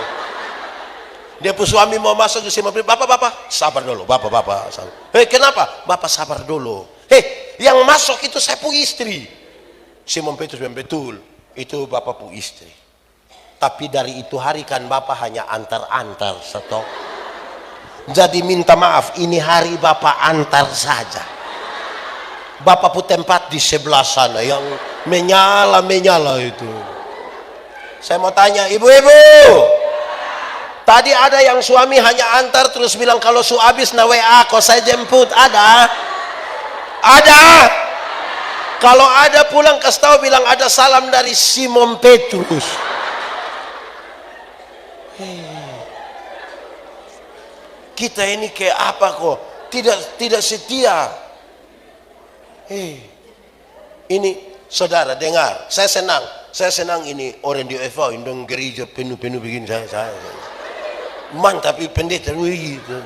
Dia pun suami mau masuk ke Simon Petrus, bapak, sabar dulu, bapak, sabar. Hei, kenapa? Bapak sabar dulu. Hei, yang masuk itu saya pu istri. Simon Petrus bilang, betul, itu bapak pu istri. Tapi dari itu hari kan bapak hanya antar-antar stok. Jadi minta maaf, ini hari bapak antar saja. Bapak pu tempat di sebelah sana yang menyala itu. Saya mau tanya, ibu-ibu, tadi ada yang suami hanya antar terus bilang kalau su habis na WA kok saya jemput, ada? Kalau ada pulang kasih tahu bilang ada salam dari Simon Petrus. Kita ini kayak apa kok? Tidak setia. Ini saudara dengar, saya senang ini orang di UFO indong gereja penuh begini saya. Mantap pendeta gitu.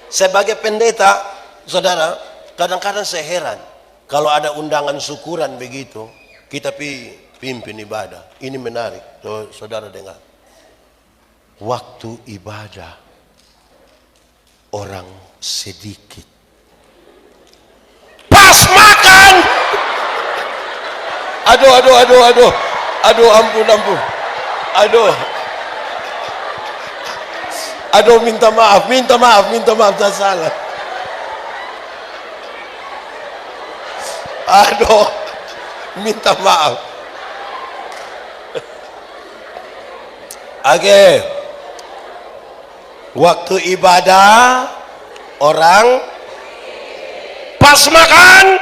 Sebagai pendeta, saudara, kadang-kadang saya heran kalau ada undangan syukuran begitu, kita pimpin ibadah. Ini menarik, saudara dengar. Waktu ibadah orang sedikit. Pas makan. Aduh, ampun. Aduh, minta maaf, tak salah. Aduh, minta maaf. Oke. Waktu ibadah orang pas makan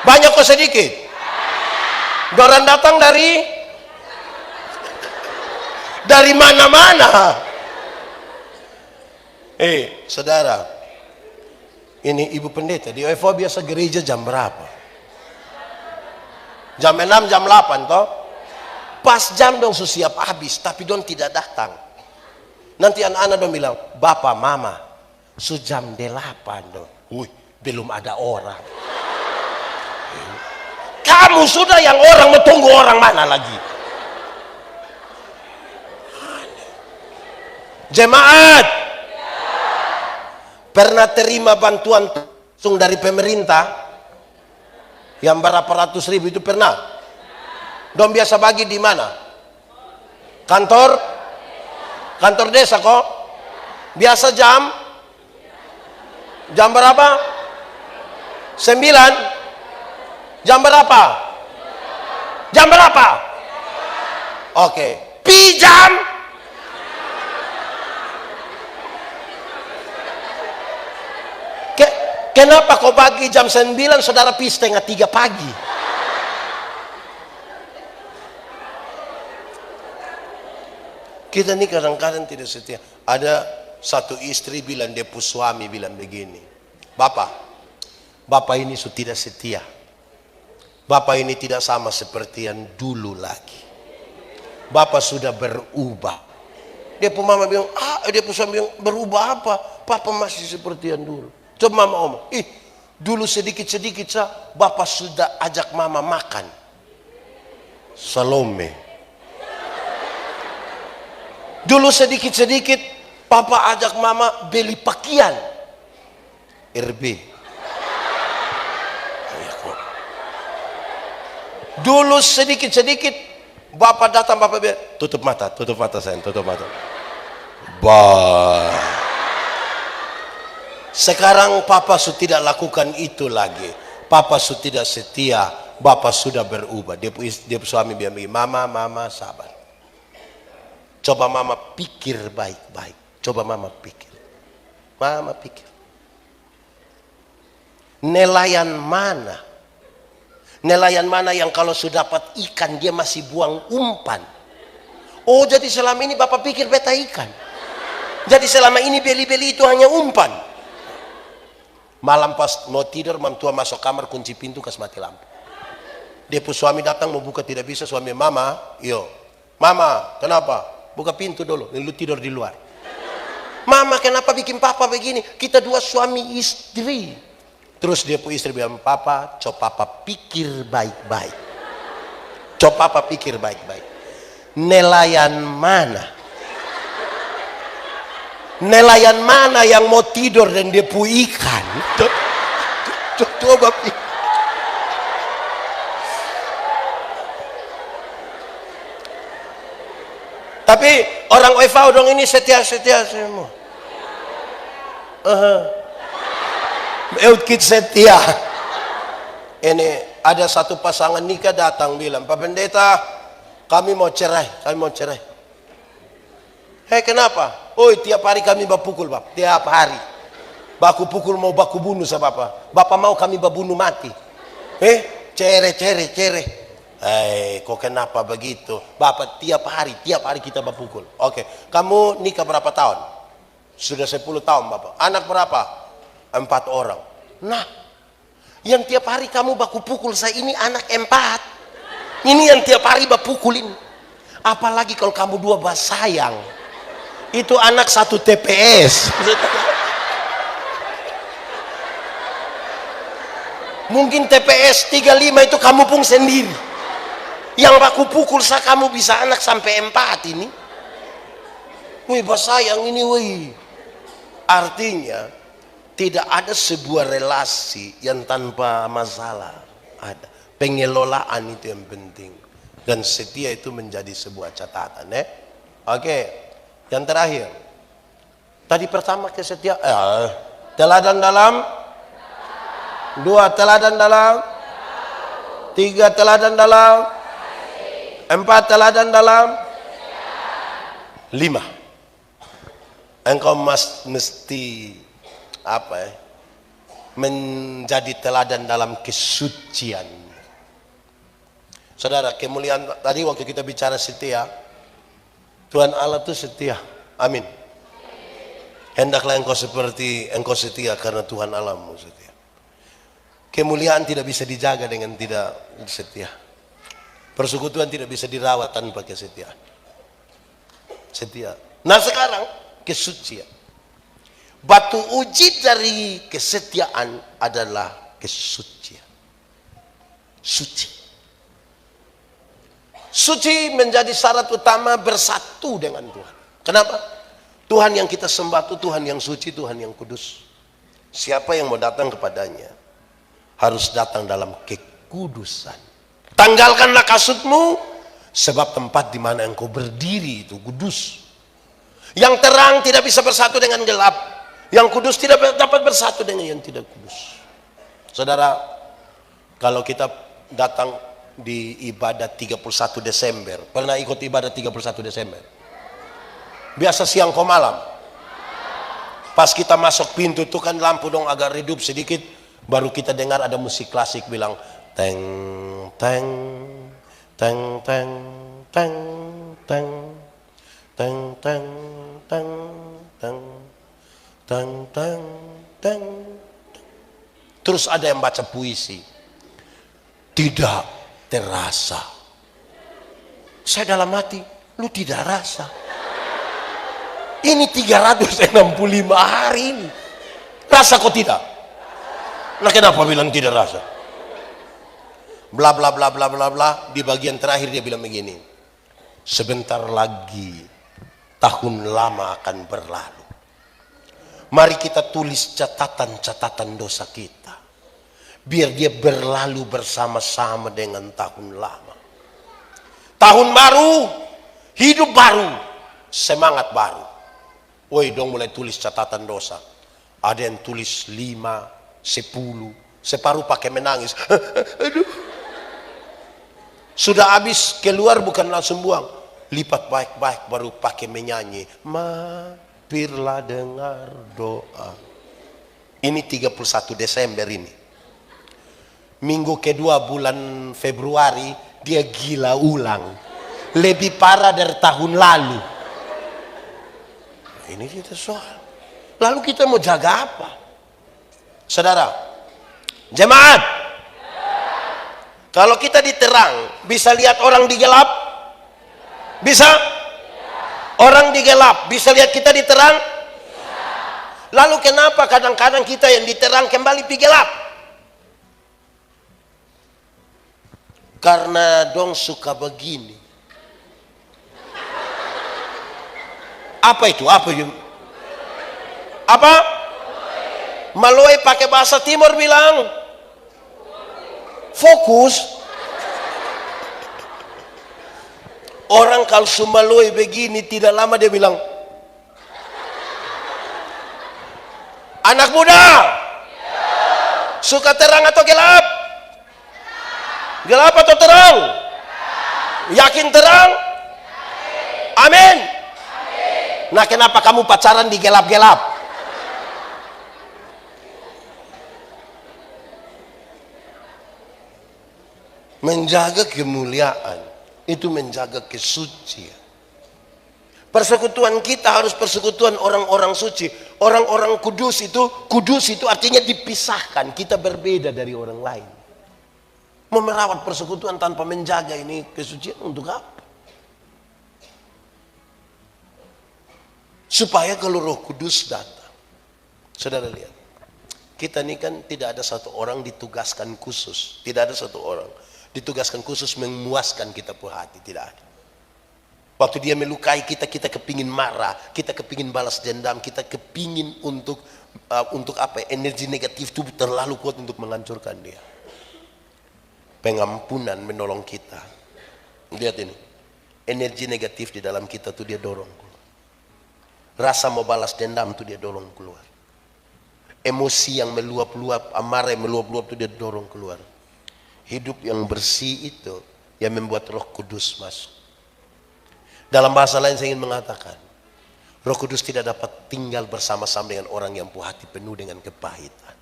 banyak kok sedikit. Orang datang dari mana-mana. Saudara, ini ibu pendeta di UFO biasa gereja jam berapa? Jam 6, jam 8 toh? Pas jam dong siap habis, tapi dong tidak datang. Nanti anak-anak dong bilang, bapak mama jam 8 dong. Belum ada orang. Kamu sudah yang orang mau tunggu orang mana lagi? Jemaat, pernah terima bantuan langsung dari pemerintah yang berapa ratus ribu itu pernah? Dong biasa bagi di mana? Kantor desa kok? Biasa jam berapa? 9. Jam berapa? Oke. Jam kenapa kau bagi jam 9, saudara pi 2:30 pagi? Kita ini kadang-kadang tidak setia. Ada satu istri bilang, dia pu suami bilang begini, Bapak ini sudah tidak setia. Bapak ini tidak sama seperti yang dulu lagi. Bapak sudah berubah. Dia pu mama bilang, dia pu suami bilang, berubah apa? Papa masih seperti yang dulu. Coba mama omong, dulu sedikit-sedikit Bapak sudah ajak mama makan Salome. Dulu sedikit-sedikit Papa ajak mama beli pakaian RB. Dulu sedikit-sedikit Bapak datang, Bapak bilang, tutup mata sayang, tutup mata. Sekarang Papa sudah tidak lakukan itu lagi. Papa sudah tidak setia. Bapak sudah berubah. Dia suami bilang, mama sabar. Coba mama pikir baik-baik. Mama pikir. Nelayan mana yang kalau sudah dapat ikan dia masih buang umpan? Oh, jadi selama ini Bapak pikir beta ikan. Jadi selama ini beli-beli itu hanya umpan. Malam pas mau tidur, mantua masuk kamar, kunci pintu, kasih mati lampu. Dia pun suami datang mau buka tidak bisa, suami mama, mama kenapa? Buka pintu dulu, lu tidur di luar. Mama kenapa bikin papa begini? Kita dua suami istri. Terus dia pun istri bilang, coba papa pikir baik-baik. Nelayan mana? Nelayan mana yang mau tidur dan dia pu ikan? Coba pikir. Tapi orang OFA dong ini setia-setia semua. Eukit setia. Ini ada satu pasangan nikah datang bilang, Pak Pendeta, kami mau cerai, Hei, kenapa? Oh, tiap hari kami berpukul, Pak. Tiap hari. Baku pukul mau baku bunuh sama Bapak. Bapak mau kami berbunuh mati. Cere. Kok kenapa begitu? Bapak tiap hari kita berpukul. Oke, kamu nikah berapa tahun? Sudah 10 tahun, Bapak. Anak berapa? 4 orang. Nah, yang tiap hari kamu baku pukul saya ini anak 4. Ini yang tiap hari berpukulin. Apalagi kalau kamu 2 sayang. Itu anak 1 TPS. Mungkin TPS 35 itu kamu pun sendiri. Yang baku pukul saya kamu bisa anak sampai 4 ini. Wih, sayang ini wih. Artinya tidak ada sebuah relasi yang tanpa masalah. Ada pengelolaan itu yang penting. Dan setia itu menjadi sebuah catatan. Oke. Yang terakhir, tadi pertama kesetiaan, teladan dalam, 2 teladan dalam, 3 teladan dalam, 4 teladan dalam, 5. Engkau mesti menjadi teladan dalam kesucian. Saudara, kemuliaan tadi waktu kita bicara setia, Tuhan Allah itu setia. Amin. Hendaklah engkau setia karena Tuhan Allahmu setia. Kemuliaan tidak bisa dijaga dengan tidak setia. Persekutuan tidak bisa dirawat tanpa kesetiaan. Setia. Nah sekarang kesucian. Batu uji dari kesetiaan adalah kesucian. Suci. Suci menjadi syarat utama bersatu dengan Tuhan. Kenapa? Tuhan yang kita sembah itu Tuhan yang suci, Tuhan yang kudus. Siapa yang mau datang kepadanya harus datang dalam kekudusan. Tanggalkanlah kasutmu, sebab tempat di mana engkau berdiri itu kudus. Yang terang tidak bisa bersatu dengan gelap. Yang kudus tidak dapat bersatu dengan yang tidak kudus. Saudara, kalau kita datang di ibadah 31 Desember. Pernah ikut ibadah 31 Desember? Biasa siang kok malam. Pas kita masuk pintu itu kan lampu dong agak redup sedikit. Baru kita dengar ada musik klasik bilang teng teng teng teng teng teng teng teng teng teng teng teng teng. Terus ada yang baca puisi. Tidak terasa. Saya dalam hati, lu tidak rasa. Ini 365 hari ini. Rasa kok tidak? Nah kenapa bilang tidak rasa? Bla bla bla bla bla bla. Di bagian terakhir dia bilang begini. Sebentar lagi tahun lama akan berlalu. Mari kita tulis catatan-catatan dosa kita. Biar dia berlalu bersama-sama dengan tahun lama. Tahun baru, hidup baru, semangat baru. Woi dong mulai tulis catatan dosa. Ada yang tulis 5, 10, separuh pakai menangis. Aduh. Sudah habis keluar bukan langsung buang. Lipat baik-baik baru pakai menyanyi. Mampirlah dengar doa. Ini 31 Desember ini. Minggu kedua bulan Februari dia gila ulang. Lebih parah dari tahun lalu. Nah, ini kita soal. Lalu kita mau jaga apa? Saudara, jemaat. Kalau kita diterang, bisa lihat orang di gelap? Bisa? Orang di gelap, bisa lihat kita diterang? Lalu kenapa kadang-kadang kita yang diterang kembali pergi gelap? Karena dong suka begini. Apa itu? Apa itu? Apa? Maloi pakai bahasa timur bilang fokus. Orang kalau sumaloi begini tidak lama dia bilang, anak muda suka terang atau gelap? Gelap atau terang? Yakin terang? Amin. Nah, kenapa kamu pacaran di gelap-gelap? Menjaga kemuliaan itu menjaga kesucian. Persekutuan kita harus persekutuan orang-orang suci, orang-orang kudus itu artinya dipisahkan, kita berbeda dari orang lain. Memerawat persekutuan tanpa menjaga ini kesucian untuk apa? Supaya kalau Roh Kudus datang, saudara lihat, kita ini kan tidak ada satu orang ditugaskan khusus, tidak ada satu orang ditugaskan khusus memuaskan kita punya hati, tidak ada. Waktu dia melukai kita, kita kepingin marah, kita kepingin balas dendam, kita kepingin untuk apa? Energi negatif itu terlalu kuat untuk menghancurkan dia. Pengampunan menolong kita. Lihat ini, energi negatif di dalam kita tuh dia dorong keluar. Rasa mau balas dendam tuh dia dorong keluar. Emosi yang meluap-luap, amarah yang meluap-luap tuh dia dorong keluar. Hidup yang bersih itu yang membuat Roh Kudus masuk. Dalam bahasa lain saya ingin mengatakan, Roh Kudus tidak dapat tinggal bersama-sama dengan orang yang punya hati penuh dengan kepahitan.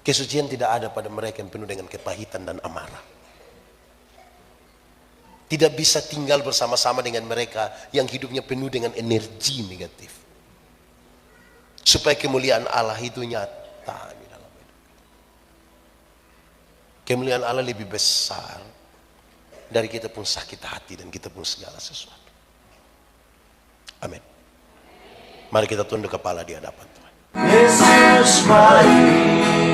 Kesucian tidak ada pada mereka yang penuh dengan kepahitan dan amarah. Tidak bisa tinggal bersama-sama dengan mereka yang hidupnya penuh dengan energi negatif. Supaya kemuliaan Allah itu nyata. Kemuliaan Allah lebih besar dari kita pun sakit hati dan kita pun segala sesuatu. Amin. Mari kita tunduk kepala di hadapan Tuhan. Yesus mari.